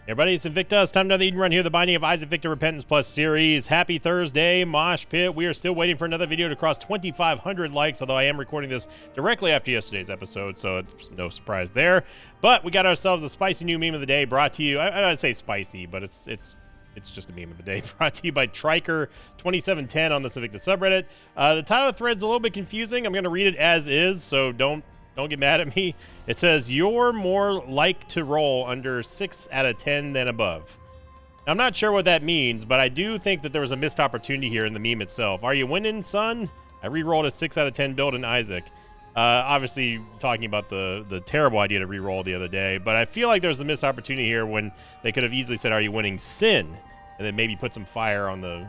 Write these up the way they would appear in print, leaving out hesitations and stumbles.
Everybody, it's Invicta. It's time to another Eden Run here, the Binding of Isaac Victor Repentance Plus series. Happy Thursday, Mosh Pit. We are still waiting for another video to cross 2,500 likes, although I am recording this directly after yesterday's episode, so it's no surprise there. But we got ourselves a spicy new meme of the day brought to you. I don't say spicy, but it's just a meme of the day brought to you by Triker2710 on the Invicta subreddit. The title of the thread's a little bit confusing. I'm going to read it as is, so don't get mad at me. It says, you're more like to roll under 6 out of 10 than above. I'm not sure what that means, but I do think that there was a missed opportunity here in the meme itself. Are you winning, son? I re-rolled a 6 out of 10 build in Isaac. Obviously, talking about the terrible idea to re-roll the other day, but I feel like there's a missed opportunity here when they could have easily said, are you winning Sin? And then maybe put some fire on the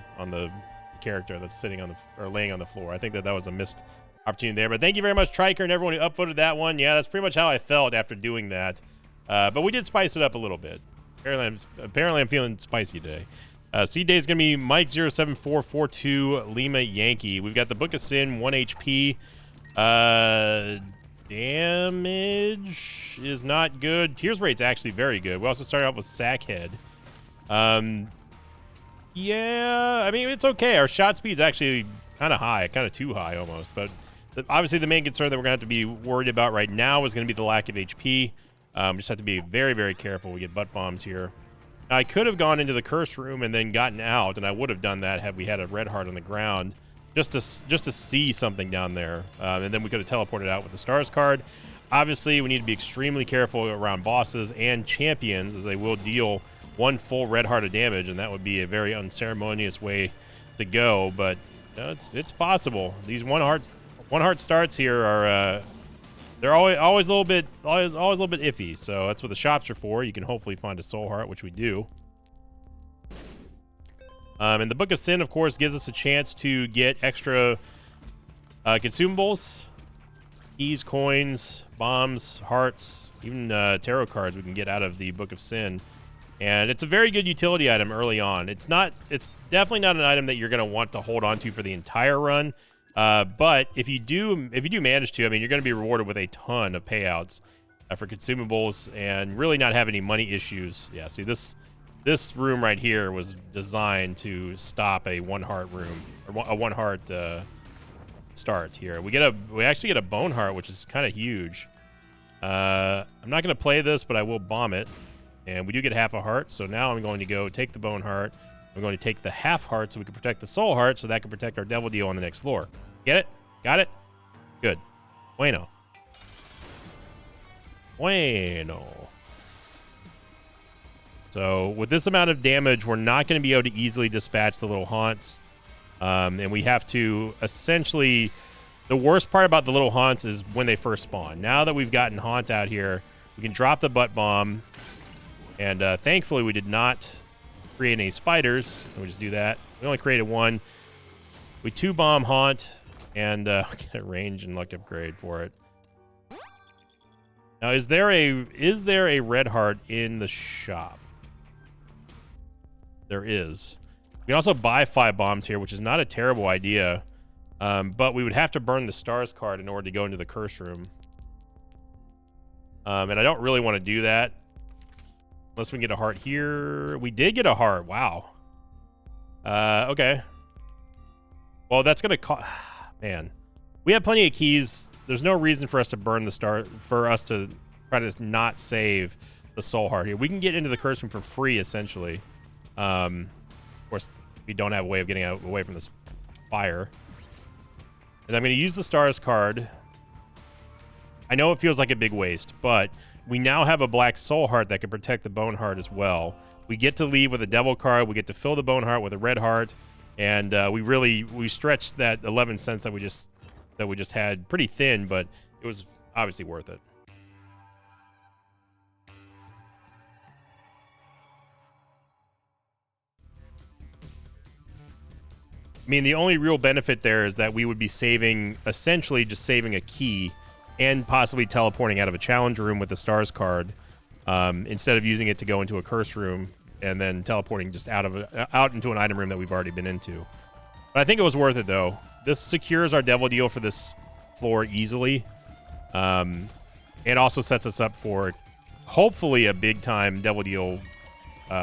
character that's sitting on or laying on the floor. I think that was a missed opportunity there. But thank you very much, Triker, and everyone who upvoted that one. Yeah, that's pretty much how I felt after doing that. But we did spice it up a little bit. Apparently I'm feeling spicy today. Seed day is going to be Mike07442 Lima Yankee. We've got the Book of Sin, 1 HP. Damage is not good. Tears rate's actually very good. We also started off with Sackhead. Yeah, I mean, it's okay. Our shot speed's actually kind of high, kind of too high almost, but obviously the main concern that we're going to have to be worried about right now is going to be the lack of HP. We just have to be very, very careful. We get butt bombs here. Now, I could have gone into the curse room and then gotten out, and I would have done that had we had a red heart on the ground just to see something down there, and then we could have teleported out with the stars card. Obviously, we need to be extremely careful around bosses and champions, as they will deal 1 full red heart of damage, and that would be a very unceremonious way to go, but it's possible. These one heart starts here are they're always a little bit iffy. So that's what the shops are for. You can hopefully find a soul heart, which we do. And the Book of Sin, of course, gives us a chance to get extra consumables, keys, coins, bombs, hearts, even tarot cards we can get out of the Book of Sin. And it's a very good utility item early on. It's definitely not an item that you're going to want to hold on to for the entire run. But if you do manage to, I mean, you're going to be rewarded with a ton of payouts for consumables and really not have any money issues. Yeah, see, this room right here was designed to stop a 1 heart room, or a 1 heart start here. We actually get a bone heart, which is kind of huge. I'm not going to play this, but I will bomb it. And we do get half a heart, so now I'm going to go take the bone heart. I'm going to take the half heart so we can protect the soul heart, so that can protect our devil deal on the next floor. Get it? Got it? Good. Bueno. So with this amount of damage, we're not going to be able to easily dispatch the little haunts. And we have to essentially... The worst part about the little haunts is when they first spawn. Now that we've gotten haunt out here, we can drop the butt bomb. And thankfully, we did not create any spiders. We just do that. We only created 1. We 2-bomb haunt, and get a range and luck upgrade for it. Now, is there a red heart in the shop? There is. We can also buy 5 bombs here, which is not a terrible idea. But we would have to burn the stars card in order to go into the curse room. And I don't really want to do that. Unless we can get a heart here. We did get a heart. Wow. Okay. Well, that's going to cost... Man. We have plenty of keys. There's no reason for us to burn the star... For us to try to not save the soul heart here. We can get into the curse room for free, essentially. Of course, we don't have a way of getting away from this fire. And I'm going to use the stars card. I know it feels like a big waste, but... We now have a black soul heart that can protect the bone heart as well. We get to leave with a devil card. We get to fill the bone heart with a red heart, and we stretched that 11 cents that we just had pretty thin, but it was obviously worth it. I mean, the only real benefit there is that we would be essentially just saving a key and possibly teleporting out of a challenge room with the stars card, instead of using it to go into a curse room and then teleporting just out into an item room that we've already been into. But I think it was worth it, though. This secures our devil deal for this floor easily, and also sets us up for hopefully a big time devil deal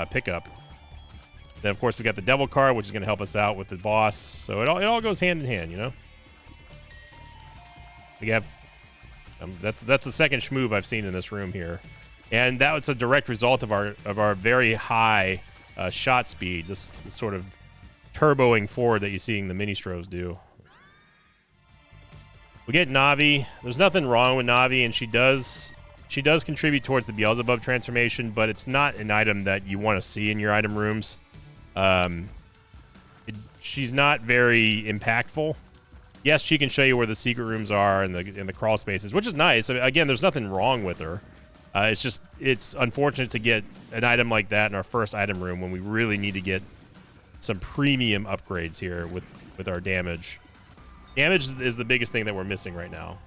pickup. Then, of course, we got the Devil card, which is going to help us out with the boss. So it all goes hand in hand, you know? We have... that's the second shmoove I've seen in this room here. And that was a direct result of our very high shot speed. This sort of turboing forward that you're seeing the Ministros do. We get Navi. There's nothing wrong with Navi, and she does contribute towards the Beelzebub transformation, but it's not an item that you want to see in your item rooms. She's not very impactful. Yes, she can show you where the secret rooms are and the crawl spaces, which is nice. I mean, again, there's nothing wrong with her. It's unfortunate to get an item like that in our first item room when we really need to get some premium upgrades here with our damage. Damage is the biggest thing that we're missing right now.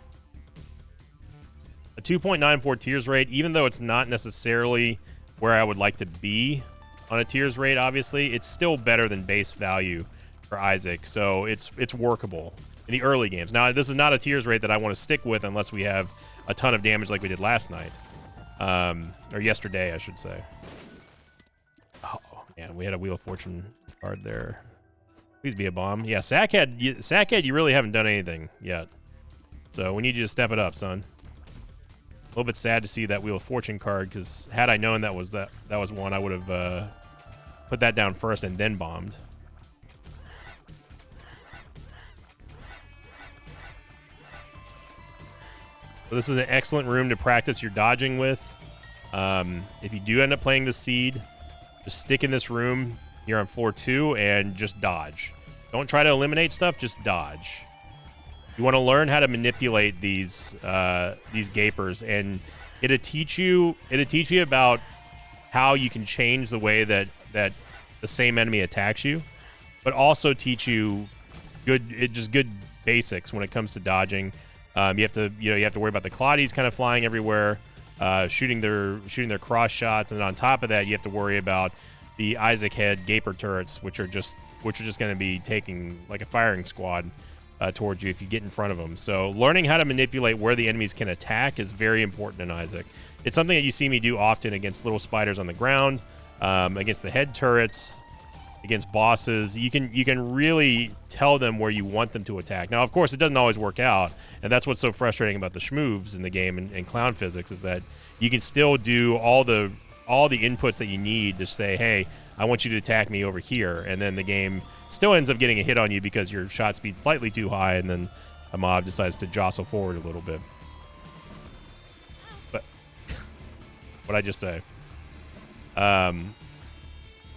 A 2.94 tears rate, even though it's not necessarily where I would like to be on a tears rate, obviously, it's still better than base value for Isaac, so it's workable in the early games. Now, this is not a tears rate that I want to stick with unless we have a ton of damage like we did last night. Or yesterday, I should say. Oh, man, we had a Wheel of Fortune card there. Please be a bomb. Yeah, Sackhead, you really haven't done anything yet. So we need you to step it up, son. A little bit sad to see that Wheel of Fortune card, because had I known that was one, I would have put that down first and then bombed. So this is an excellent room to practice your dodging with. If you do end up playing the Seed, just stick in this room here on floor 2 and just dodge. Don't try to eliminate stuff, just dodge. You want to learn how to manipulate these gapers, and it'll teach you about how you can change the way that the same enemy attacks you, but also teach you good basics when it comes to dodging. You have to worry about the Claudies kind of flying everywhere, shooting their cross shots, and then on top of that, you have to worry about the Isaac head Gaper turrets, which are just going to be taking like a firing squad towards you if you get in front of them. So learning how to manipulate where the enemies can attack is very important in Isaac. It's something that you see me do often against little spiders on the ground, against the head turrets, against bosses. You can really tell them where you want them to attack. Now, of course, it doesn't always work out, and that's what's so frustrating about the shmooves in the game and clown physics, is that you can still do all the inputs that you need to say, hey, I want you to attack me over here, and then the game still ends up getting a hit on you because your shot speed's slightly too high, and then a mob decides to jostle forward a little bit. But what'd I just say?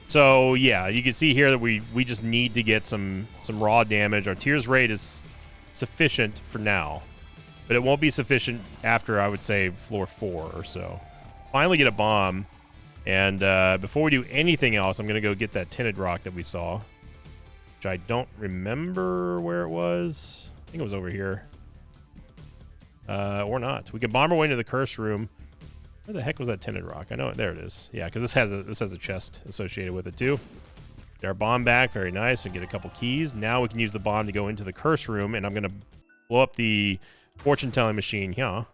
So yeah, you can see here that we just need to get some raw damage. Our tears rate is sufficient for now, but it won't be sufficient after, I would say, floor 4 or so. Finally get a bomb, and before we do anything else, I'm gonna go get that tinted rock that we saw, which I don't remember where it was. I think it was over here, or not. We can bomb our way into the curse room. Where the heck was that tinted rock? I know it. There it is. Yeah, because this has a chest associated with it too. Get our bomb back, very nice, and get a couple keys. Now we can use the bomb to go into the curse room, and I'm gonna blow up the fortune telling machine here.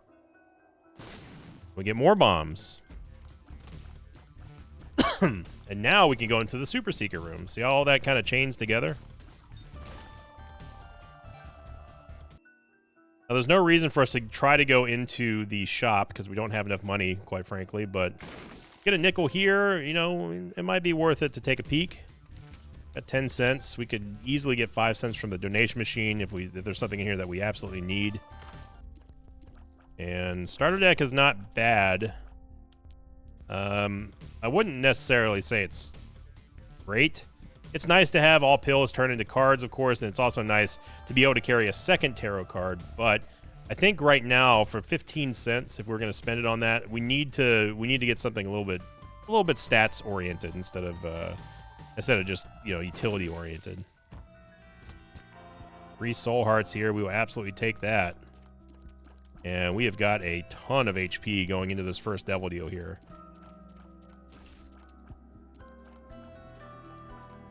We get more bombs. And now we can go into the super secret room. See how all that kind of chains together? Now, there's no reason for us to try to go into the shop because we don't have enough money, quite frankly, but get a nickel here, you know, it might be worth it to take a peek. At 10 cents, we could easily get 5 cents from the donation machine if there's something in here that we absolutely need. And starter deck is not bad. I wouldn't necessarily say it's great. It's nice to have all pills turn into cards, of course, and it's also nice to be able to carry a second tarot card. But I think right now, for 15 cents, if we're going to spend it on that, we need to get something a little bit stats oriented instead of just, you know, utility oriented. 3 soul hearts here. We will absolutely take that. And we have got a ton of HP going into this first devil deal here.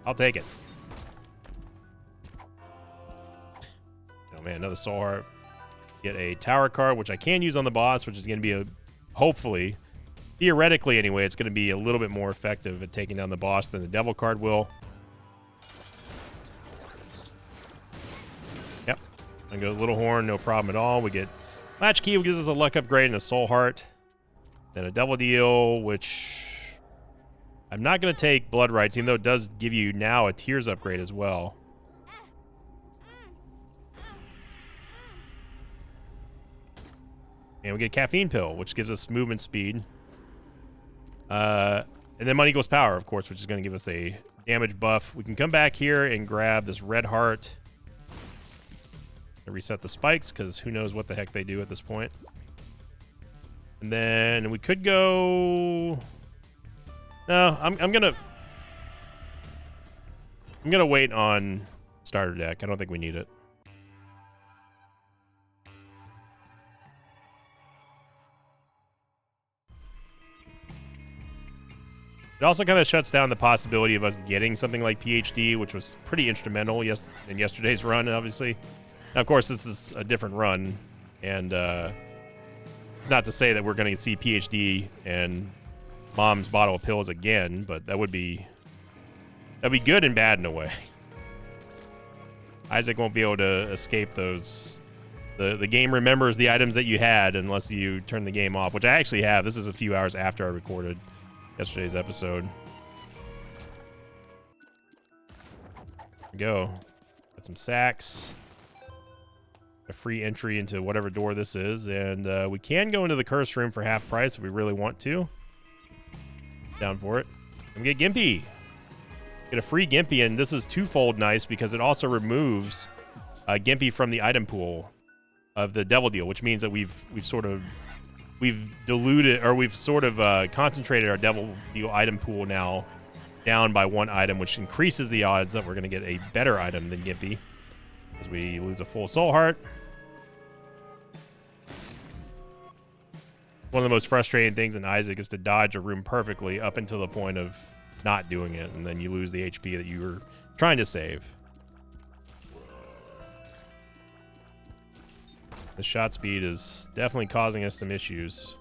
I'll take it. Oh man, another soul heart. Get a tower card, which I can use on the boss, which is going to be hopefully theoretically anyway, it's going to be a little bit more effective at taking down the boss than the devil card will. Yep. I go Little Horn, no problem at all. We get Latchkey, which gives us a luck upgrade and a soul heart. Then a Devil Deal, which I'm not going to take Blood Rights, even though it does give you now a Tears upgrade as well. And we get Caffeine Pill, which gives us movement speed. And then Money Equals Power, of course, which is going to give us a damage buff. We can come back here and grab this Red Heart. And reset the spikes, because who knows what the heck they do at this point. And then we could go... No, I'm gonna wait on starter deck. I don't think we need it. It also kind of shuts down the possibility of us getting something like PhD, which was pretty instrumental in yesterday's run, obviously. Now, of course, this is a different run, and it's not to say that we're going to see PhD and Mom's bottle of pills again, but that'd be good and bad in a way. Isaac won't be able to escape those. The game remembers the items that you had unless you turn the game off, which I actually have. This is a few hours after I recorded yesterday's episode. There we go. Got some sacks. A free entry into whatever door this is, and we can go into the curse room for half price if we really want to. Down for it. And get Gimpy. Get a free Gimpy, and this is twofold nice because it also removes Gimpy from the item pool of the Devil Deal, which means that we've diluted, or we've sort of concentrated our Devil Deal item pool now down by one item, which increases the odds that we're going to get a better item than Gimpy as we lose a full soul heart. One of the most frustrating things in Isaac is to dodge a room perfectly up until the point of not doing it, and then you lose the HP that you were trying to save. The shot speed is definitely causing us some issues.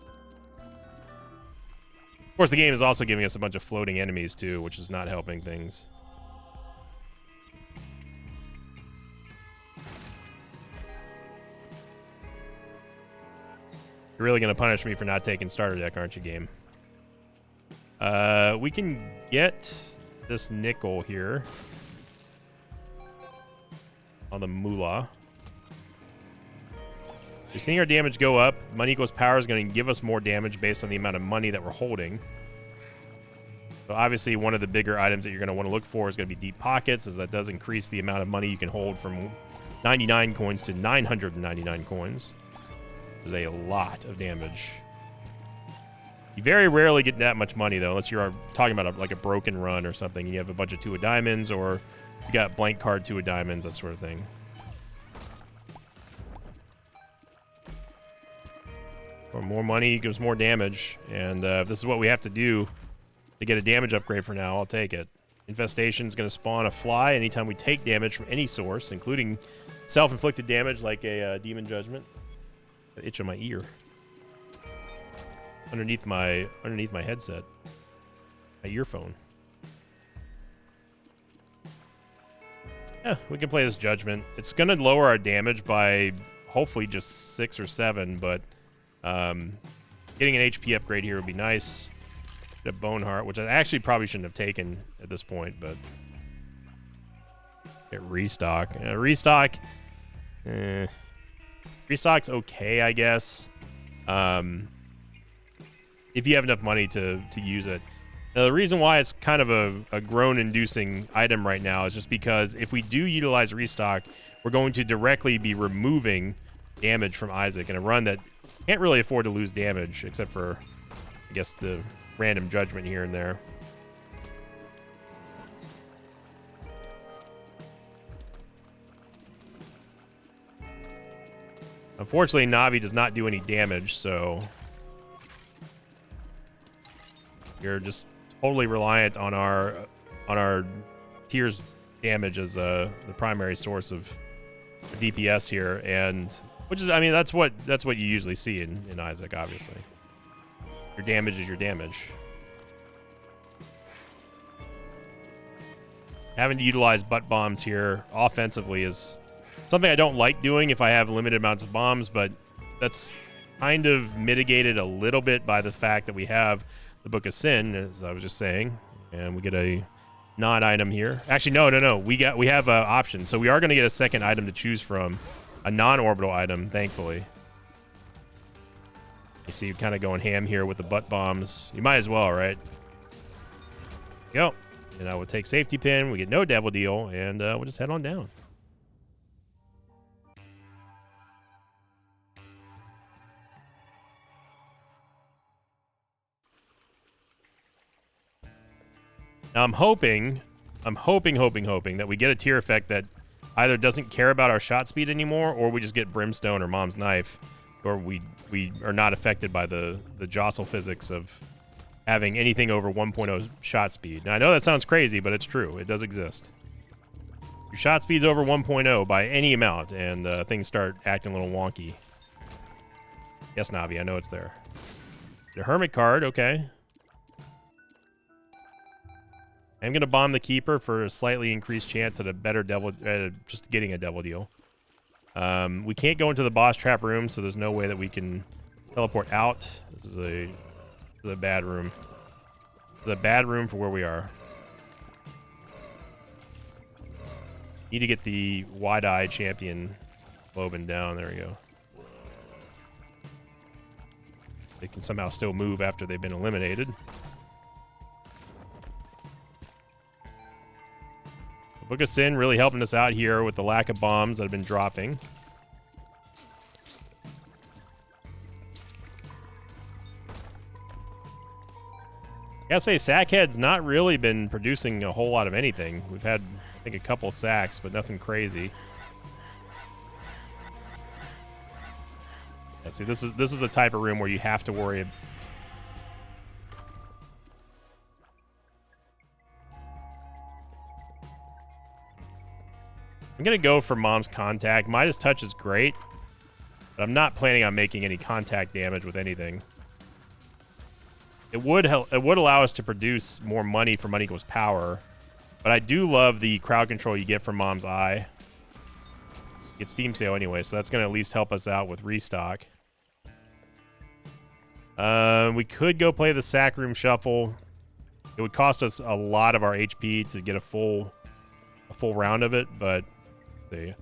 Of course, the game is also giving us a bunch of floating enemies too, which is not helping things. You're really going to punish me for not taking starter deck, aren't you, game? We can get this nickel here on the Moolah. You're seeing our damage go up. Money Equals Power is going to give us more damage based on the amount of money that we're holding. So obviously one of the bigger items that you're going to want to look for is going to be Deep Pockets, as that does increase the amount of money you can hold from 99 coins to 999 coins. Is a lot of damage. You very rarely get that much money, though, unless you're talking about like a broken run or something. You have a bunch of 2 of diamonds, or you got blank card 2 of diamonds, that sort of thing. Or more money gives more damage, and if this is what we have to do to get a damage upgrade for now, I'll take it. Infestation is going to spawn a fly anytime we take damage from any source, including self-inflicted damage like a Demon Judgment. Itch on my ear. Underneath my headset. My earphone. Yeah, we can play this Judgment. It's gonna lower our damage by hopefully just 6 or 7, but getting an HP upgrade here would be nice. The Bone Heart, which I actually probably shouldn't have taken at this point, but get restock. Restock. Restock's okay, I guess. If you have enough money to use it. Now, the reason why it's kind of a groan-inducing item right now is just because if we do utilize Restock, we're going to directly be removing damage from Isaac in a run that can't really afford to lose damage, except for, I guess, the random Judgment here and there. Unfortunately, Navi does not do any damage, so you're just totally reliant on our Tears damage as the primary source of DPS here, and which is, I mean, that's what you usually see in Isaac, obviously. Your damage is your damage. Having to utilize butt bombs here offensively is something I don't like doing if I have limited amounts of bombs, but that's kind of mitigated a little bit by the fact that we have the Book of Sin, as I was just saying, and we get a non-item here. Actually, no. We have an option, so we are going to get a second item to choose from, a non-orbital item, thankfully. You see, you're kind of going ham here with the butt bombs. You might as well, right? Go. And I will take safety pin. We get no devil deal, and we'll just head on down. Now I'm hoping that we get a tier effect that either doesn't care about our shot speed anymore, or we just get Brimstone or Mom's Knife, or we are not affected by the jostle physics of having anything over 1.0 shot speed. Now I know that sounds crazy, but it's true. It does exist. Your shot speed's over 1.0 by any amount, and things start acting a little wonky. Yes, Navi, I know it's there. The Hermit card, okay. I'm going to bomb the Keeper for a slightly increased chance at a better devil, just getting a devil deal. We can't go into the boss trap room, so there's no way that we can teleport out. This is a bad room. This is a bad room for where we are. Need to get the wide-eyed champion Loban down. There we go. They can somehow still move after they've been eliminated. Book of Sin really helping us out here with the lack of bombs that have been dropping. I gotta say, Sackhead's not really been producing a whole lot of anything. We've had, I think, a couple sacks, but nothing crazy. Yeah, see, this is a type of room where you have to worry. I'm going to go for Mom's Contact. Midas Touch is great, but I'm not planning on making any contact damage with anything. It would allow us to produce more money for money equals power, but I do love the crowd control you get from Mom's Eye. It's Steam sale anyway, so that's going to at least help us out with restock. We could go play the Sack Room Shuffle. It would cost us a lot of our HP to get a full round of it, but need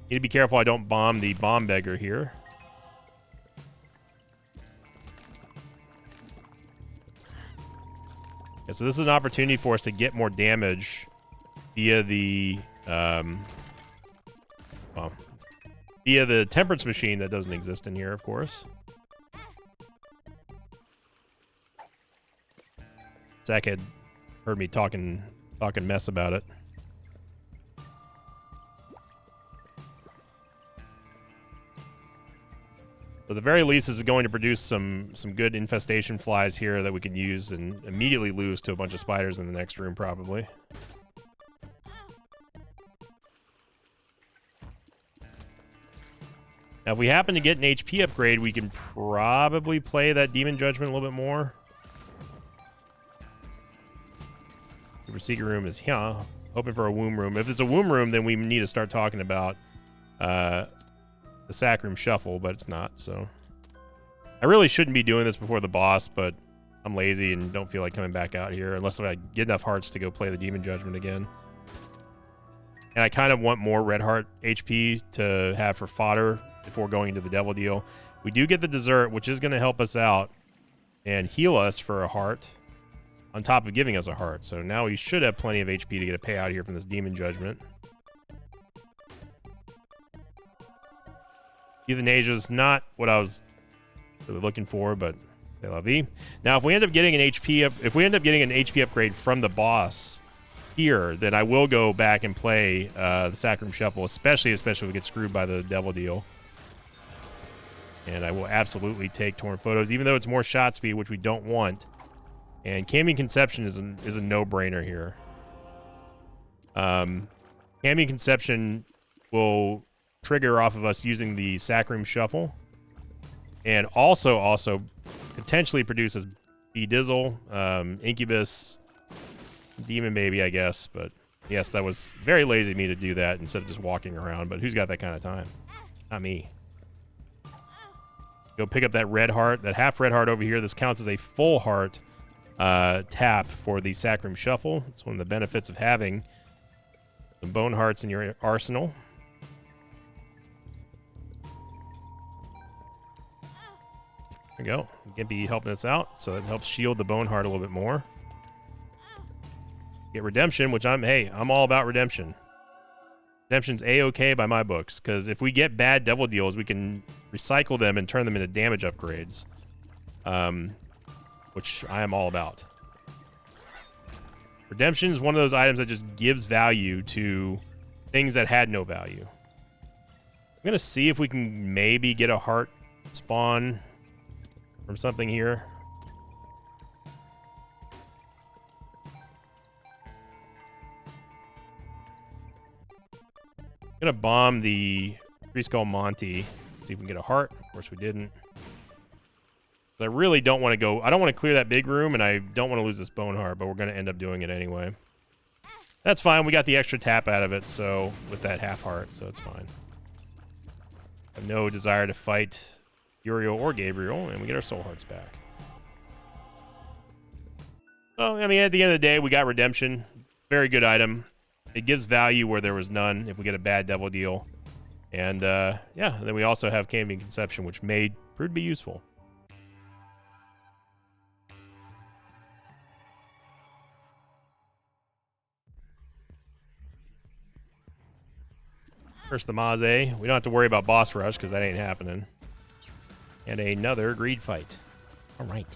to be careful I don't bomb the Bomb Beggar here. Yeah, so this is an opportunity for us to get more damage via the Temperance Machine that doesn't exist in here, of course. Zach had heard me talking mess about it. But at the very least, this is going to produce some good infestation flies here that we can use and immediately lose to a bunch of spiders in the next room, probably. Now, if we happen to get an HP upgrade, we can probably play that Demon Judgment a little bit more. The secret room is here. Hoping for a womb room. If it's a womb room, then we need to start talking about the Sack Room Shuffle, but it's not, so. I really shouldn't be doing this before the boss, but I'm lazy and don't feel like coming back out here unless I get enough hearts to go play the Demon Judgment again. And I kind of want more red heart HP to have for fodder before going into the devil deal. We do get the dessert, which is going to help us out and heal us for a heart on top of giving us a heart. So now we should have plenty of HP to get a payout here from this Demon Judgment. Euthanasia is not what I was really looking for, but c'est la vie. Now, if we end up getting an HP upgrade from the boss here, then I will go back and play the Sack Room Shuffle, especially if we get screwed by the devil deal. And I will absolutely take Torn Photos, even though it's more shot speed, which we don't want. And Cambion Conception is a no-brainer here. Cambion Conception will trigger off of us using the Sack Room Shuffle, and also potentially produce as Dizzle, Incubus, Demon Baby, I guess. But yes, that was very lazy of me to do that instead of just walking around. But who's got that kind of time? Not me. Go pick up that red heart, that half red heart over here. This counts as a full heart tap for the Sacrum Shuffle. It's one of the benefits of having some bone hearts in your arsenal. There we go. Gimpy helping us out, so it helps shield the bone heart a little bit more. Get redemption, which I'm all about redemption. Redemption's A-okay by my books, because if we get bad devil deals, we can recycle them and turn them into damage upgrades, which I am all about. Redemption is one of those items that just gives value to things that had no value. I'm going to see if we can maybe get a heart spawn from something here. I'm going to bomb the Three Skull Monty. See if we can get a heart. Of course we didn't. I really don't want to go... I don't want to clear that big room, and I don't want to lose this bone heart, but we're going to end up doing it anyway. That's fine. We got the extra tap out of it, so with that half heart, so it's fine. I have no desire to fight Uriel or Gabriel, and we get our soul hearts back. So, I mean, at the end of the day, we got redemption. Very good item. It gives value where there was none if we get a bad devil deal. And, yeah, then we also have Cambion Conception, which may prove to be useful. First, the Maze. We don't have to worry about boss rush because that ain't happening. And another greed fight. All right.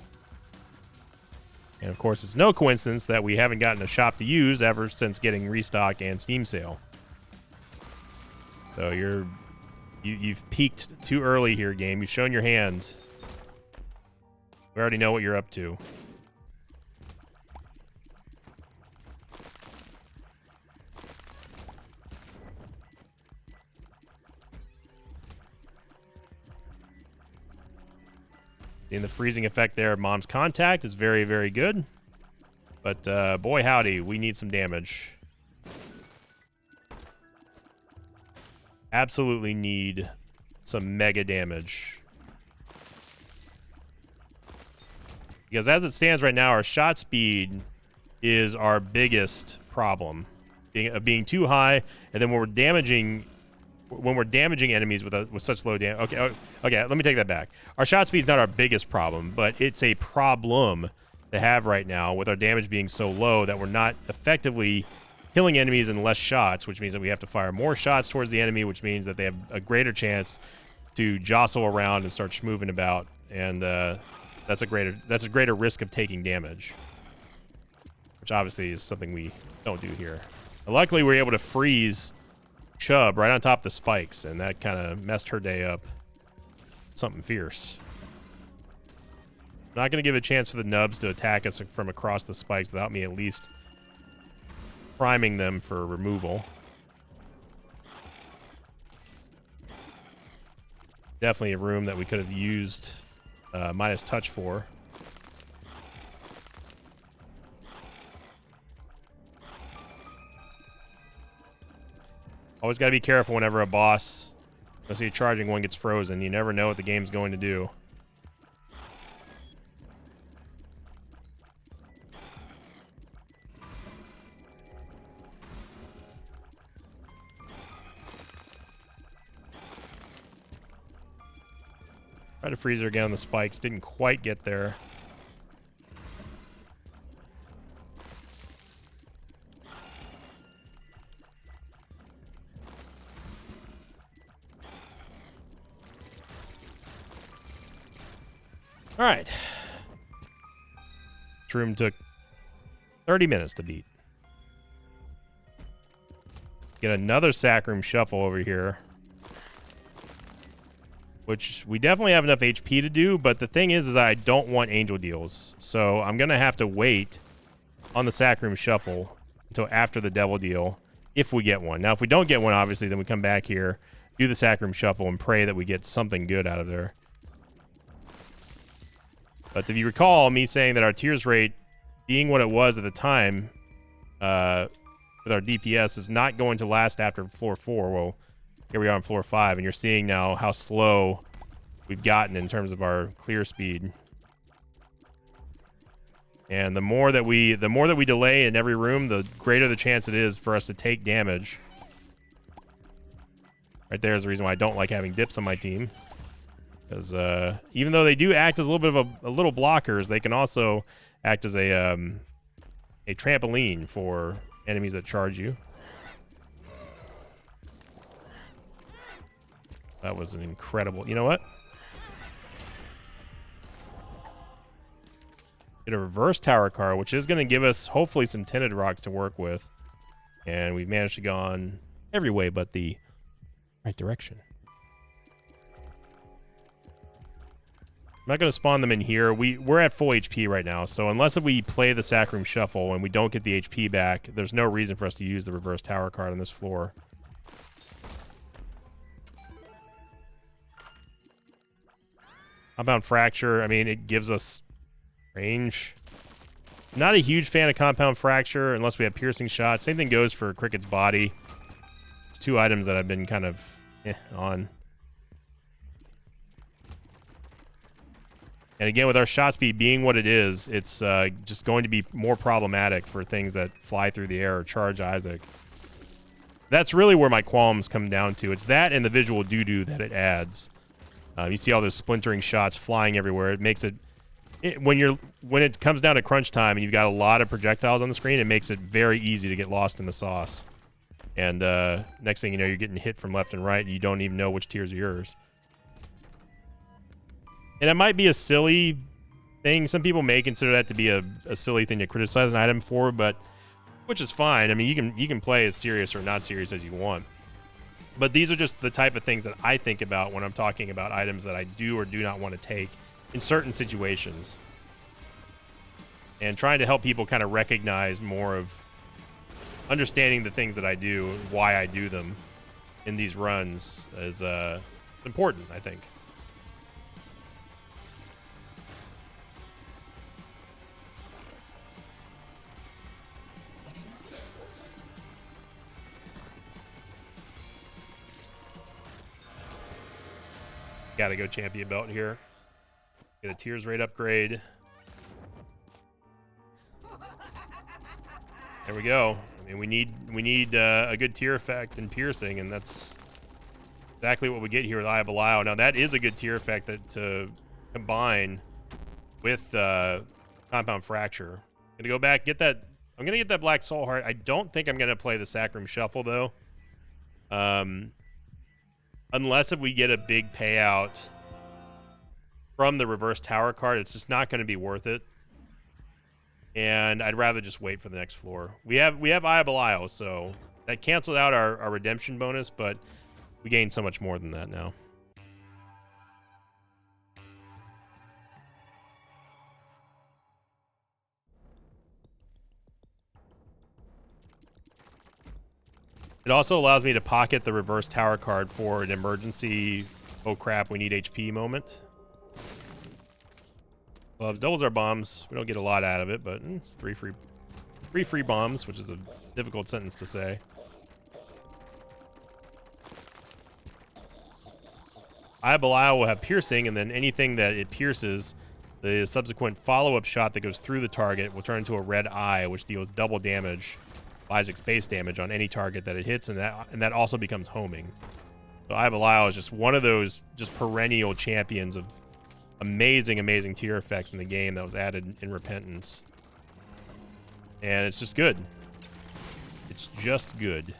And of course, it's no coincidence that we haven't gotten a shop to use ever since getting restock and Steam sale. So you've peaked too early here, game. You've shown your hand. We already know what you're up to. And the freezing effect there of Mom's Contact is very, very good. But boy howdy, we need some damage. Absolutely need some mega damage. Because as it stands right now, our shot speed is our biggest problem. Being too high, and then when we're damaging enemies with such low damage. Okay, let me take that back. Our shot speed is not our biggest problem, but it's a problem to have right now with our damage being so low that we're not effectively killing enemies in less shots, which means that we have to fire more shots towards the enemy, which means that they have a greater chance to jostle around and start schmoving about, and that's a greater risk of taking damage, which obviously is something we don't do here. And luckily, we're able to freeze Chub right on top of the spikes, and that kind of messed her day up. Something fierce. Not going to give a chance for the nubs to attack us from across the spikes without me at least priming them for removal. Definitely a room that we could have used minus touch for. Always got to be careful whenever a boss, especially a charging one, gets frozen. You never know what the game's going to do. Tried to freeze her again on the spikes. Didn't quite get there. All right. This room took 30 minutes to beat. Get another Sacrum Shuffle over here, which we definitely have enough HP to do, but the thing is I don't want angel deals. So I'm going to have to wait on the Sacrum Shuffle until after the devil deal if we get one. Now, if we don't get one, obviously, then we come back here, do the Sacrum Shuffle, and pray that we get something good out of there. But if you recall me saying that our tears rate being what it was at the time with our DPS is not going to last after floor 4. Well, here we are on floor 5, and you're seeing now how slow we've gotten in terms of our clear speed. And the more that we delay in every room, the greater the chance it is for us to take damage. Right there is the reason why I don't like having dips on my team. Because even though they do act as a little bit of a little blockers, they can also act as a trampoline for enemies that charge you. That was an incredible... You know what? Get a reverse tower card, which is going to give us hopefully some tinted rocks to work with. And we've managed to go on every way but the right direction. I'm not going to spawn them in here. We're at full HP right now, so unless if we play the Sack Room Shuffle and we don't get the HP back, there's no reason for us to use the reverse tower card on this floor. Compound Fracture, I mean, it gives us range. Not a huge fan of Compound Fracture unless we have Piercing Shot. Same thing goes for Cricket's Body. Two items that I've been kind of on. And again, with our shot speed being what it is, it's just going to be more problematic for things that fly through the air or charge Isaac. That's really where my qualms come down to. It's that and the visual doo-doo that it adds. You see all those splintering shots flying everywhere. It makes it, when it comes down to crunch time and you've got a lot of projectiles on the screen, it makes it very easy to get lost in the sauce. And next thing you know, you're getting hit from left and right, and you don't even know which tiers are yours. And it might be a silly thing. Some people may consider that to be a silly thing to criticize an item for, but which is fine. I mean, you can play as serious or not serious as you want. But these are just the type of things that I think about when I'm talking about items that I do or do not want to take in certain situations. And trying to help people kind of recognize more of understanding the things that I do, why I do them in these runs is important, I think. Gotta go champion belt here. Get a tears rate upgrade. There we go. I mean, we need a good tier effect and piercing, and that's exactly what we get here with Eye of Belial. Now that is a good tier effect that to combine with Compound Fracture. I'm gonna go back, get that. I'm gonna get that Black Soul Heart. I don't think I'm gonna play the Sack Room Shuffle though. Unless if we get a big payout from the reverse tower card, it's just not going to be worth it. And I'd rather just wait for the next floor. We have Eye of Belial, so that canceled out our redemption bonus, but we gained so much more than that now. It also allows me to pocket the reverse tower card for an emergency, oh crap, we need HP moment. Gloves doubles our bombs. We don't get a lot out of it, but it's three free bombs, which is a difficult sentence to say. Eye of Belial will have piercing, and then anything that it pierces, the subsequent follow-up shot that goes through the target will turn into a red eye, which deals double damage. Isaac's base damage on any target that it hits, and that also becomes homing. So Eye of Belial is just one of those just perennial champions of amazing tier effects in the game that was added in Repentance. And it's just good. It's just good.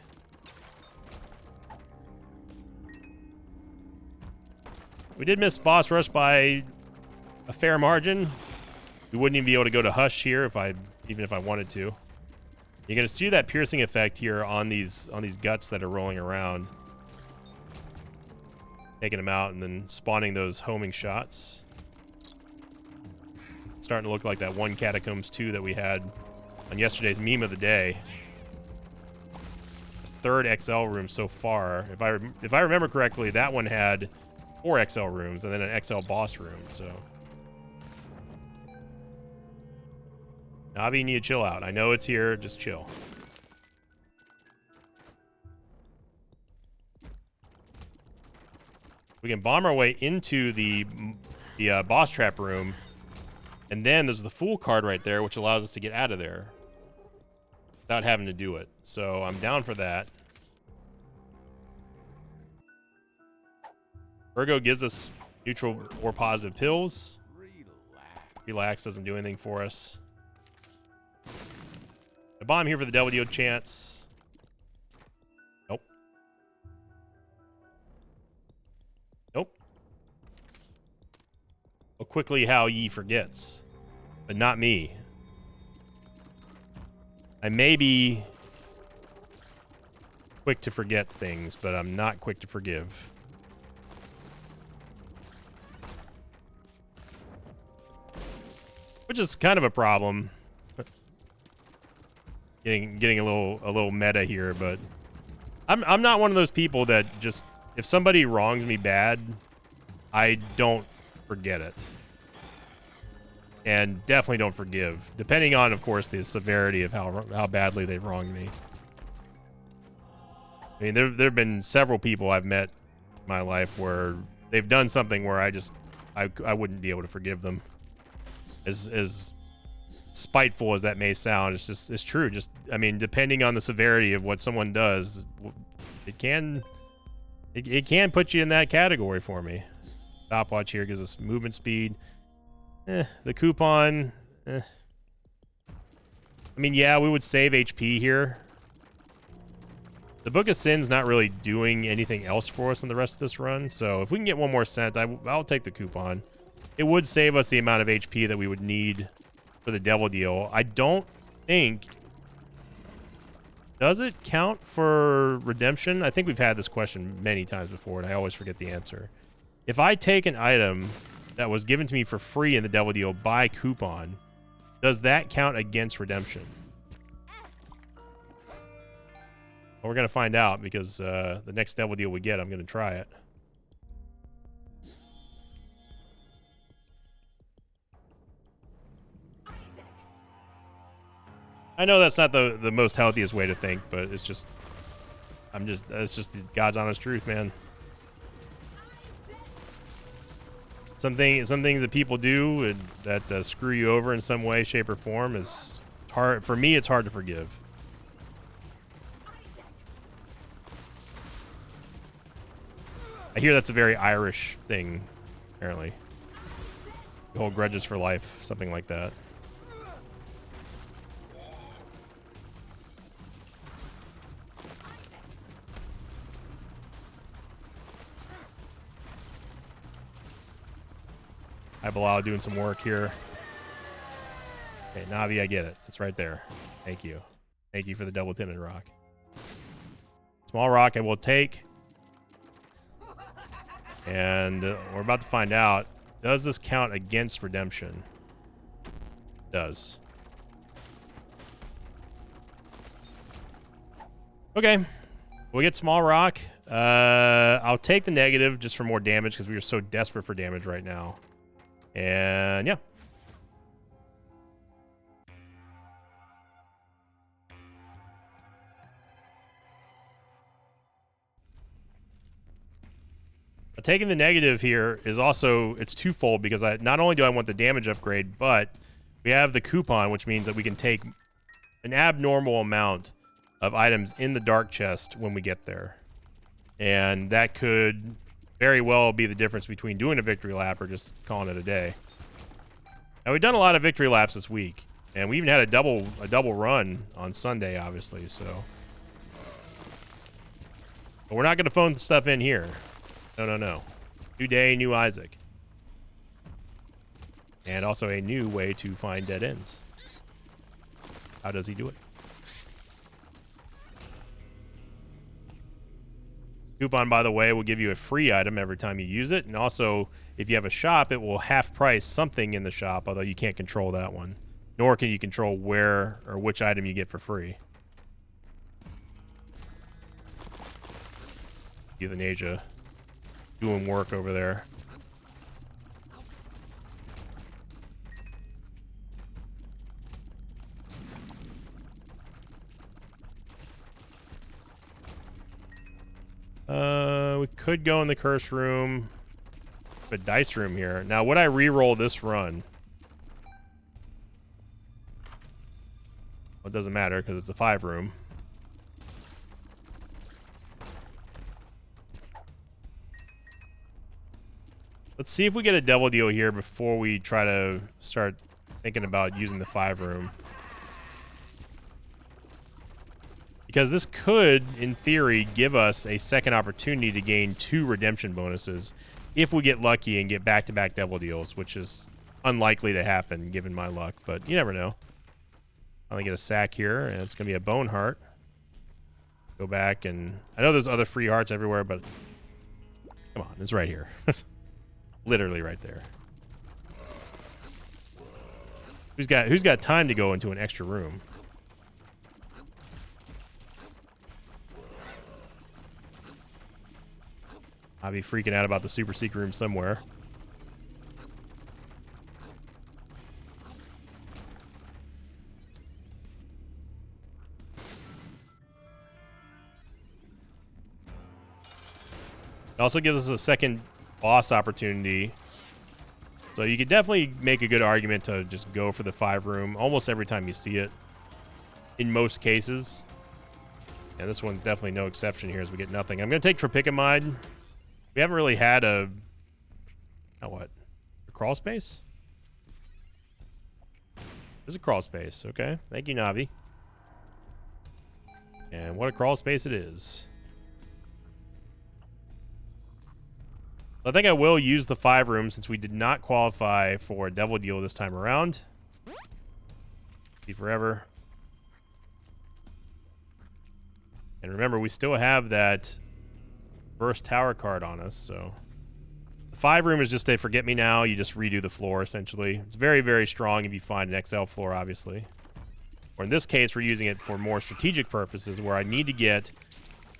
We did miss boss rush by a fair margin. We wouldn't even be able to go to Hush here even if I wanted to. You're going to see that piercing effect here on these guts that are rolling around. Taking them out and then spawning those homing shots. It's starting to look like that one Catacombs 2 that we had on yesterday's meme of the day. Third XL room so far. If I remember correctly, that one had 4 XL rooms and then an XL boss room, so Navi, you need to chill out. I know it's here. Just chill. We can bomb our way into the boss trap room. And then there's the Fool card right there, which allows us to get out of there without having to do it. So I'm down for that. Virgo gives us neutral or positive pills. Relax doesn't do anything for us. The bomb here for the Devil Deal chance. Nope. Nope. Well, quickly how ye forgets. But not me. I may be quick to forget things, but I'm not quick to forgive. Which is kind of a problem. Getting a little meta here, but I'm not one of those people that just, if somebody wrongs me bad, I don't forget it. And definitely don't forgive, depending on, of course, the severity of how badly they've wronged me. I mean, there have been several people I've met in my life where they've done something where I wouldn't be able to forgive them. As spiteful as that may sound, it's true. Just, I mean, depending on the severity of what someone does, it can put you in that category for me. Stopwatch here gives us movement speed. The coupon. I mean, yeah, we would save HP here. The Book of Sin's not really doing anything else for us in the rest of this run, so if we can get one more cent, I'll take the coupon. It would save us the amount of HP that we would need for the Devil Deal. I don't think... Does it count for redemption? I think we've had this question many times before, and I always forget the answer. If I take an item that was given to me for free in the Devil Deal by coupon, does that count against redemption? Well, we're going to find out, because the next Devil Deal we get, I'm going to try it. I know that's not the most healthiest way to think, but it's just, it's just the God's honest truth, man. Some things that people do that screw you over in some way, shape, or form is hard. For me, it's hard to forgive. I hear that's a very Irish thing, apparently. The whole grudges for life, something like that. Hi, Bilal, doing some work here. Okay, Navi, I get it. It's right there. Thank you. Thank you for the double tinted rock. Small rock I will take. And we're about to find out. Does this count against redemption? It does. Okay. We'll get small rock. I'll take the negative just for more damage because we are so desperate for damage right now. And yeah. Taking the negative here is also, it's twofold, because not only do I want the damage upgrade, but we have the coupon, which means that we can take an abnormal amount of items in the dark chest when we get there. And that could very well be the difference between doing a victory lap or just calling it a day. Now, we've done a lot of victory laps this week, and we even had a double run on Sunday, obviously, so. But we're not going to phone stuff in here. No. New day, new Isaac. And also a new way to find dead ends. How does he do it? Coupon, by the way, will give you a free item every time you use it. And also, if you have a shop, it will half price something in the shop, although you can't control that one. Nor can you control where or which item you get for free. Euthanasia. Doing work over there. We could go in the curse room. But dice room here. Now, would I re-roll this run? Well, it doesn't matter because it's a 5 room. Let's see if we get a double deal here before we try to start thinking about using the 5 room. Because this could, in theory, give us a second opportunity to gain 2 redemption bonuses if we get lucky and get back-to-back double deals, which is unlikely to happen given my luck, but you never know. I'm gonna get a sack here, and it's gonna be a bone heart. Go back, and I know there's other free hearts everywhere, but come on, it's right here. Literally right there. Who's got time to go into an extra room? I'll be freaking out about the super secret room somewhere. It also gives us a second boss opportunity. So you could definitely make a good argument to just go for the 5 room almost every time you see it. In most cases. And this one's definitely no exception here as we get nothing. I'm going to take Tropicamide. We haven't really had a crawl space? There's a crawl space. Okay. Thank you, Navi. And what a crawl space it is. I think I will use the 5 room since we did not qualify for a double deal this time around. See forever. And remember, we still have that burst tower card on us, so the 5 room is just a forget me now. You just redo the floor essentially. It's very, very strong if you find an XL floor, obviously. Or in this case, we're using it for more strategic purposes where I need to get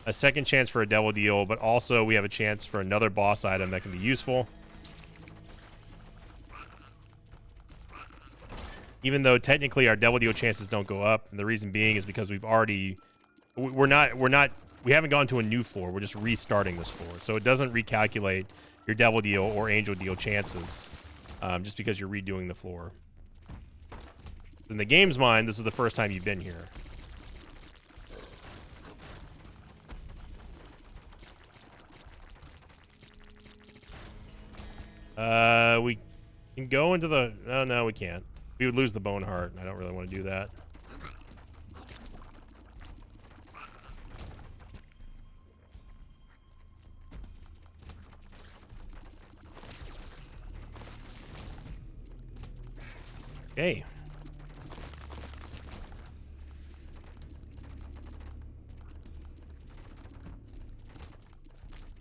a second chance for a double deal, but also we have a chance for another boss item that can be useful. Even though technically our double deal chances don't go up, and the reason being is because we haven't gone to a new floor. We're just restarting this floor. So it doesn't recalculate your double deal or angel deal chances just because you're redoing the floor. In the game's mind, this is the first time you've been here. We can go into the... Oh, no, we can't. We would lose the bone heart. I don't really want to do that. Okay.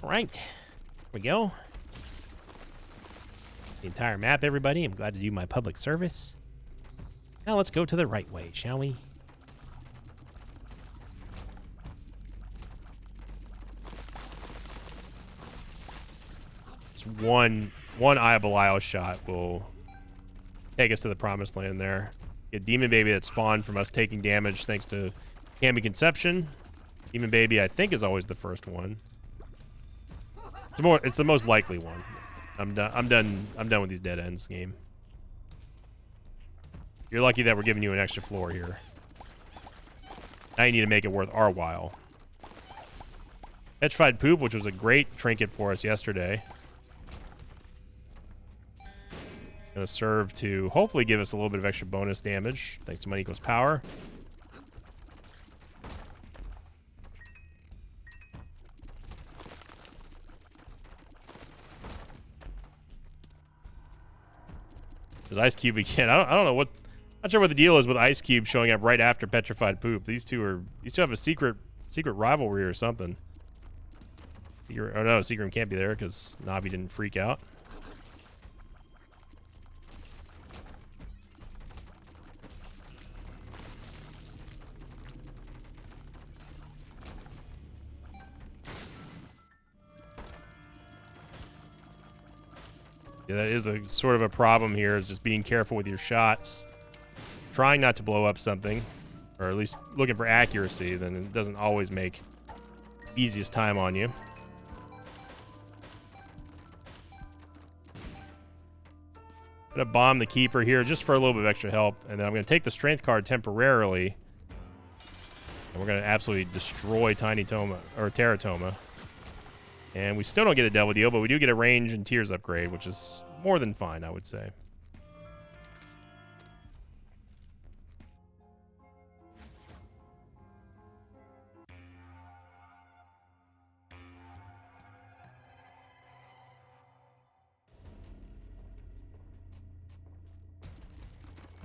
All right. Here we go. The entire map, everybody. I'm glad to do my public service. Now let's go to the right way, shall we? Just one Eye of Belial shot will take us to the promised land there. Get Demon Baby that spawned from us taking damage thanks to Camby Conception. Demon Baby, I think, is always the first one. It's the most likely one. I'm done with these dead ends game. You're lucky that we're giving you an extra floor here. Now you need to make it worth our while. Petrified Poop, which was a great trinket for us yesterday. Gonna serve to hopefully give us a little bit of extra bonus damage thanks to Money Equals Power. There's Ice Cube again. I don't know what... Not sure what the deal is with Ice Cube showing up right after Petrified Poop. These two have a secret rivalry or something. Oh no, Secret Room can't be there because Navi didn't freak out. Yeah, that is a sort of a problem here, is just being careful with your shots. Trying not to blow up something, or at least looking for accuracy, then it doesn't always make easiest time on you. Gonna bomb the Keeper here just for a little bit of extra help, and then I'm gonna take the Strength card temporarily, and we're gonna absolutely destroy Tiny Toma or Teratoma. And we still don't get a Devil Deal, but we do get a range and Tears upgrade, which is more than fine, I would say.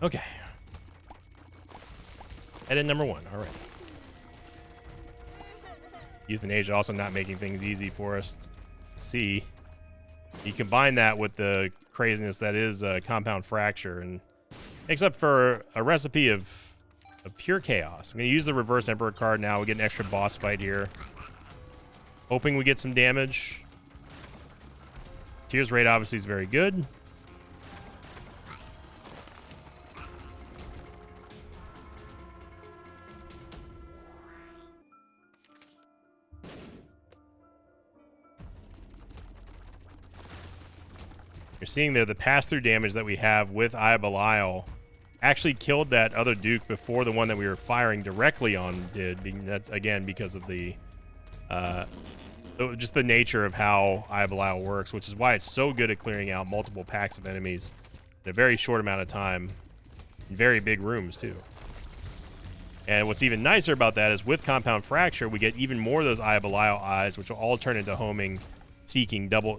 Okay. Edit number 1. All right. Euthanasia also not making things easy for us to see. You combine that with the craziness that is Compound Fracture, and makes up for a recipe of pure chaos. I'm going to use the Reverse Emperor card now. We get an extra boss fight here. Hoping we get some damage. Tears rate obviously is very good. You're seeing there the pass-through damage that we have with Eye of Belial actually killed that other Duke before the one that we were firing directly on did. That's, again, because of the just the nature of how Eye of Belial works, which is why it's so good at clearing out multiple packs of enemies in a very short amount of time in very big rooms, too. And what's even nicer about that is with Compound Fracture, we get even more of those Eye of Belial eyes, which will all turn into homing, seeking double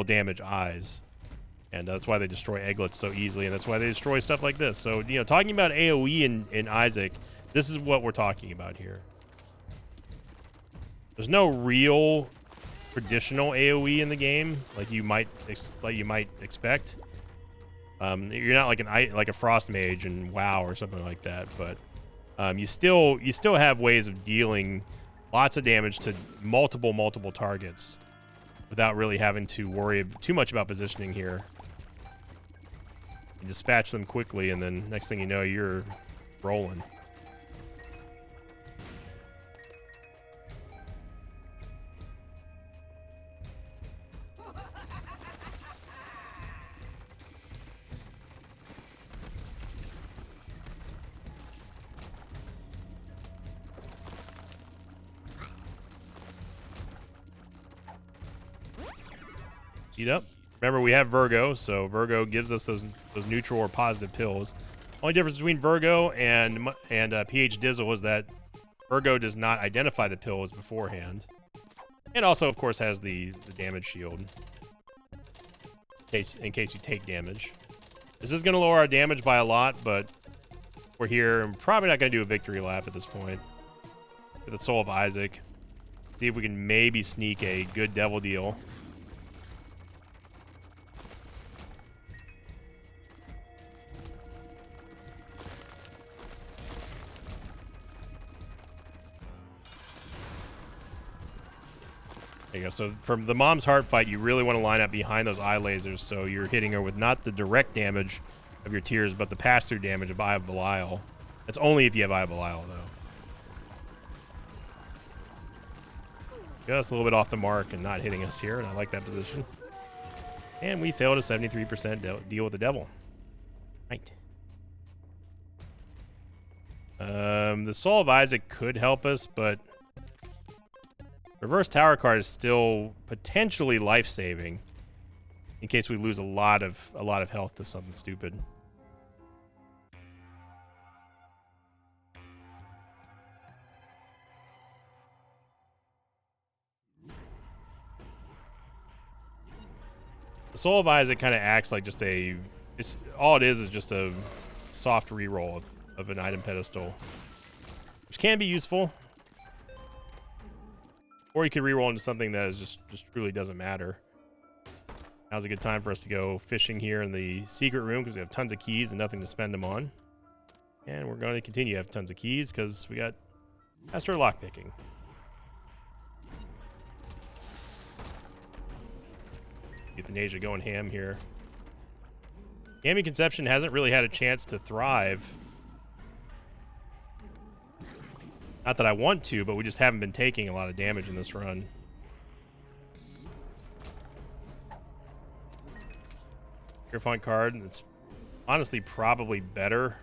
damage eyes. And that's why they destroy Egglets so easily, and that's why they destroy stuff like this. So, you know, talking about AoE in Isaac, this is what we're talking about here. There's no real traditional AoE in the game, like you might expect. You're not like a Frost Mage in WoW or something like that, but you still have ways of dealing lots of damage to multiple targets without really having to worry too much about positioning here. You dispatch them quickly, and then next thing you know, you're rolling. Eat up. Remember, we have Virgo, so Virgo gives us those neutral or positive pills. Only difference between Virgo and PH Dizzle is that Virgo does not identify the pills beforehand. And also, of course, has the damage shield in case you take damage. This is going to lower our damage by a lot, but we're here. I'm probably not going to do a victory lap at this point. With the Soul of Isaac. See if we can maybe sneak a good Devil Deal. There you go. So from the Mom's Heart fight, you really want to line up behind those eye lasers, so you're hitting her with not the direct damage of your tears, but the pass-through damage of Eye of Belial. That's only if you have Eye of Belial, though. Just a little bit off the mark and not hitting us here, and I like that position. And we failed a 73% deal with the devil. Right. The Soul of Isaac could help us, but Reverse Tower card is still potentially life-saving in case we lose a lot of health to something stupid. The Soul of Isaac kind of acts like just all it is just a soft reroll of an item pedestal, which can be useful. Or you could reroll into something that is just truly doesn't matter. Now's a good time for us to go fishing here in the secret room because we have tons of keys and nothing to spend them on. And we're going to continue to have tons of keys because we got master lockpicking. Euthanasia going ham here. Gaming Conception hasn't really had a chance to thrive. Not that I want to, but we just haven't been taking a lot of damage in this run. Hierophant card. It's honestly probably better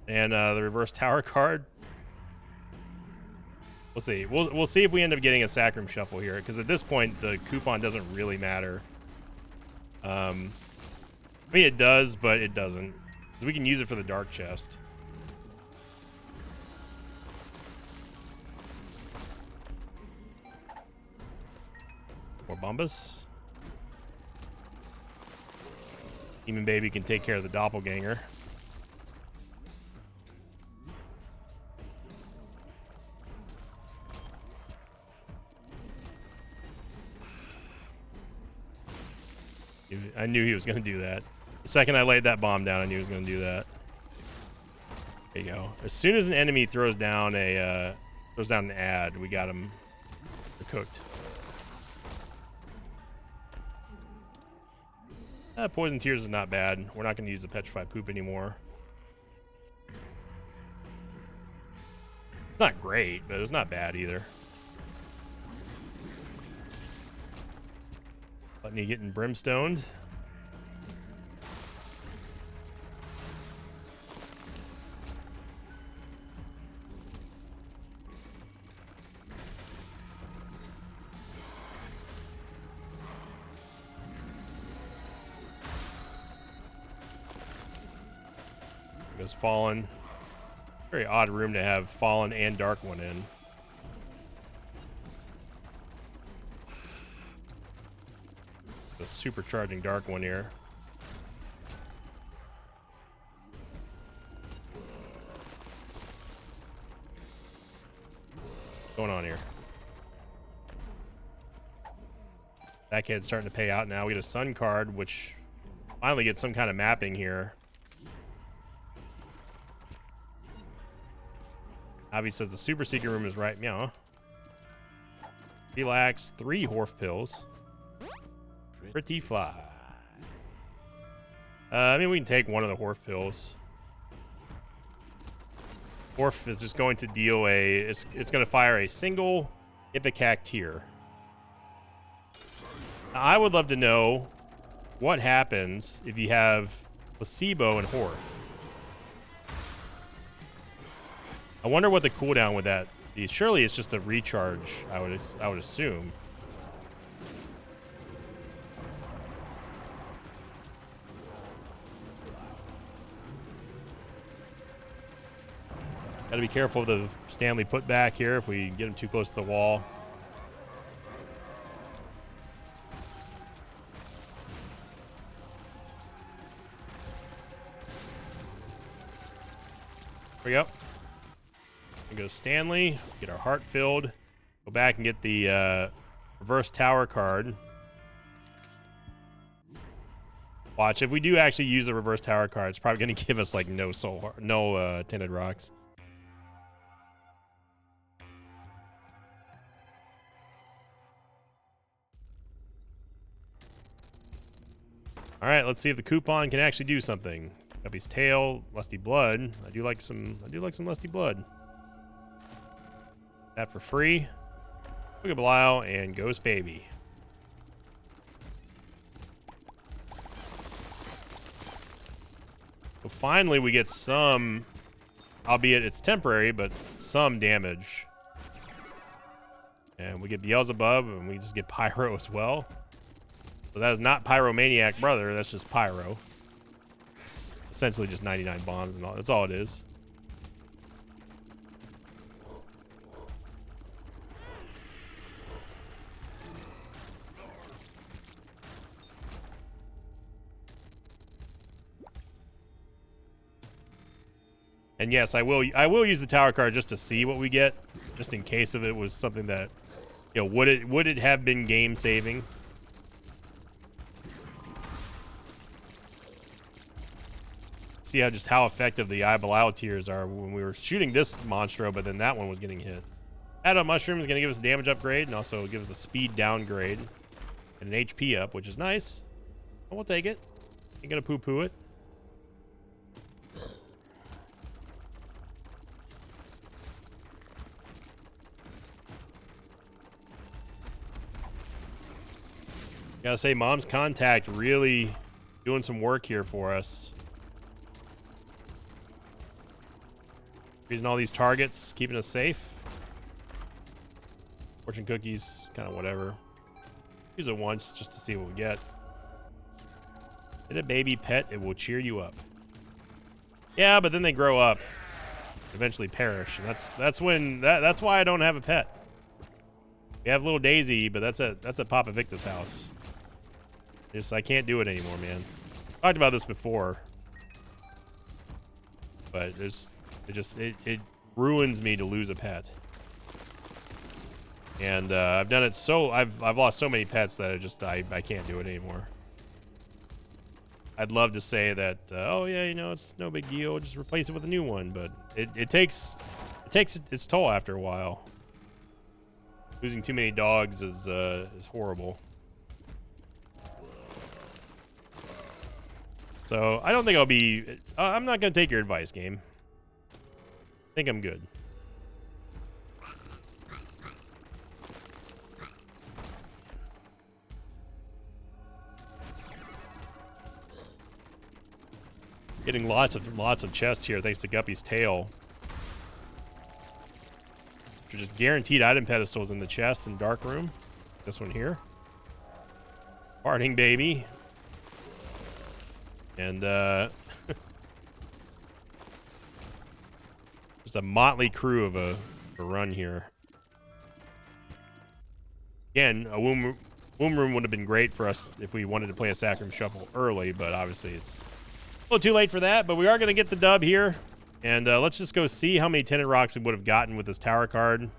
than the reverse tower card. We'll see. We'll see if we end up getting a Sacrum Shuffle here, because at this point the coupon doesn't really matter. I mean, it does, but it doesn't. We can use it for the dark chest. More Bombas. Demon Baby can take care of the Doppelganger. I knew he was going to do that. The second I laid that bomb down, I knew he was going to do that. There you go. As soon as an enemy throws down an ad, we got him. They're cooked. Poison Tears is not bad. We're not going to use the Petrified Poop anymore. It's not great, but it's not bad either. Gluttony getting brimstoned. Goes Fallen. Very odd room to have Fallen and Dark One in. The supercharging Dark One here. What's going on here? Backhead's starting to pay out now. We get a Sun card, which finally gets some kind of mapping here. Avi says the Super Secret Room is right. Meow. Relax. 3 Horf pills. Pretty fly. I mean, we can take one of the Horf pills. Horf is just going to deal it's going to fire a single Ipecac tier. Now, I would love to know what happens if you have Placebo and Horf. I wonder what the cooldown with that be. Surely it's just a recharge, I would assume. Gotta be careful of the Stanley put back here if we get him too close to the wall. There we go. Go Stanley, get our heart filled, go back and get the reverse tower card. Watch, if we do actually use the reverse tower card, it's probably going to give us like no tinted rocks. All right, let's see if the coupon can actually do something. Guppy's Tail, Lusty Blood. I do like some Lusty Blood. That for free. Look at Belial and Ghost Baby. So finally we get some, albeit it's temporary, but some damage. And we get Beelzebub, and we just get Pyro as well. So that is not Pyromaniac Brother, that's just Pyro. It's essentially just 99 bombs and all. That's all it is. And yes, I will use the tower card just to see what we get, just in case if it was something that, you know, would it have been game saving? See how effective the Eye Belial tiers are when we were shooting this Monstro, but then that one was getting hit. Add-on Mushroom is going to give us a damage upgrade and also give us a speed downgrade and an HP up, which is nice. But we'll take it. Ain't gonna poo-poo it. Gotta say, Mom's Contact really doing some work here for us. Freezing all these targets, keeping us safe. Fortune cookies, kind of whatever. Use it once just to see what we get. Get a baby pet, it will cheer you up. Yeah, but then they grow up, eventually perish, and that's why I don't have a pet. We have little Daisy, but that's at Papa Victor's house. I can't do it anymore, man. Talked about this before, but it ruins me to lose a pet. And I've done it so I've lost so many pets that I can't do it anymore. I'd love to say that oh yeah, you know, it's no big deal, just replace it with a new one, but it takes its toll after a while. Losing too many dogs is horrible. So I don't think I'll be. I'm not gonna take your advice, game. I think I'm good. Getting lots of chests here thanks to Guppy's tail. Which are just guaranteed item pedestals in the chest and dark room. This one here. Farting baby. And just a motley crew of a run here. Again, a womb room would have been great for us if we wanted to play a Sack Room Shuffle early, but obviously it's a little too late for that. But we are going to get the dub here. And let's just go see how many Tenant Rocks we would have gotten with this tower card.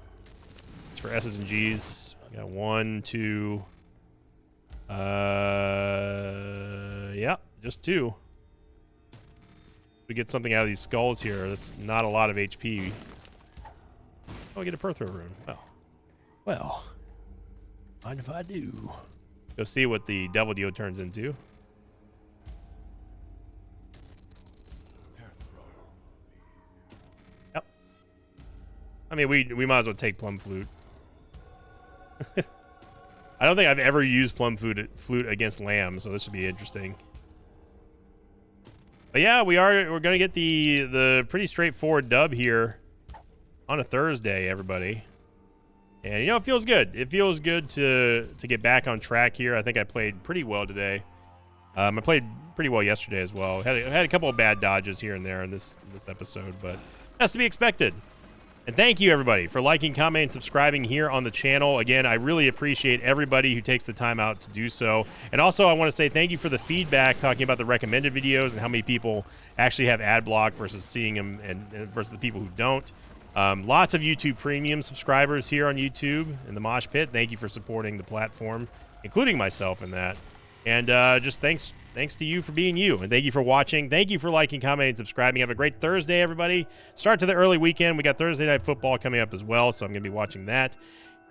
It's for S's and G's. We got 1, 2. Yeah, just 2. We get something out of these skulls here. That's not a lot of HP. Oh, we get a Perthrow rune. Oh. Well. Mind if I do? Go see what the Devil Deal turns into. Yep. I mean, we might as well take Plum Flute. I don't think I've ever used Plum Flute against Lamb, so this should be interesting. But yeah, we're gonna get the pretty straightforward dub here on a Thursday, everybody. And you know, it feels good. It feels good to get back on track here. I think I played pretty well today. I played pretty well yesterday as well. Had a couple of bad dodges here and there in this episode, but that's to be expected. And thank you, everybody, for liking, commenting, and subscribing here on the channel. Again, I really appreciate everybody who takes the time out to do so. And also, I want to say thank you for the feedback talking about the recommended videos and how many people actually have ad block versus seeing them and versus the people who don't. Lots of YouTube Premium subscribers here on YouTube in the Mosh Pit. Thank you for supporting the platform, including myself in that. And just thanks to you for being you. And thank you for watching. Thank you for liking, commenting, and subscribing. Have a great Thursday, everybody. Start to the early weekend. We got Thursday Night Football coming up as well, so I'm going to be watching that.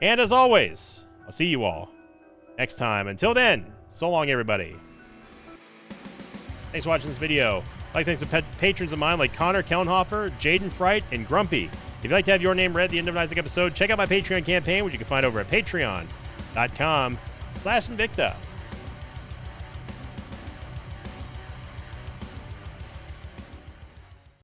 And as always, I'll see you all next time. Until then, so long, everybody. Thanks for watching this video. Thanks to patrons of mine like Connor Kellenhofer, Jaden Fright, and Grumpy. If you'd like to have your name read at the end of tonight's episode, check out my Patreon campaign, which you can find over at patreon.com/Invicta.